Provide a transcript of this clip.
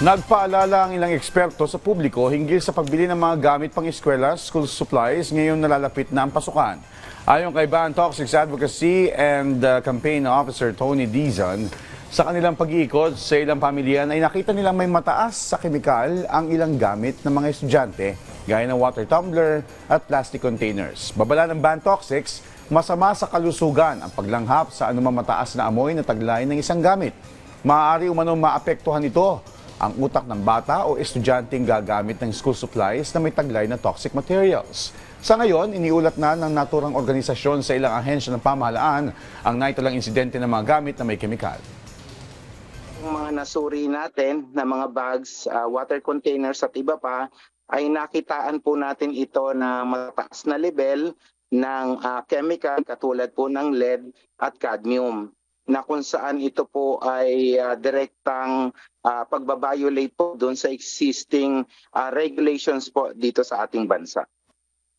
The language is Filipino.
Nagpaalala ang ilang eksperto sa publiko hinggil sa pagbili ng mga gamit pang eskwela, school supplies ngayon nalalapit na ang pasukan. Ayon kay Ban Toxics Advocacy and Campaign Officer Tony Dizon, sa kanilang pag-iikot sa ilang pamilya ay nakita nilang may mataas sa kemikal ang ilang gamit ng mga estudyante gaya ng water tumbler at plastic containers. Babala ng Ban Toxics, masama sa kalusugan ang paglanghap sa anumang mataas na amoy na taglay ng isang gamit. Maaari umanong maapektuhan ito ang utak ng bata o estudyanteng gagamit ng school supplies na may taglay na toxic materials. Sa ngayon, iniulat na ng naturang organisasyon sa ilang ahensya ng pamahalaan ang naitalang insidente ng mga gamit na may kemikal. Yung mga nasuri natin na mga bags, water containers at iba pa, ay nakitaan po natin ito na mataas na level ng chemical katulad po ng lead at cadmium, na kung saan ito po ay direktang pagbabiolate po doon sa existing regulations po dito sa ating bansa.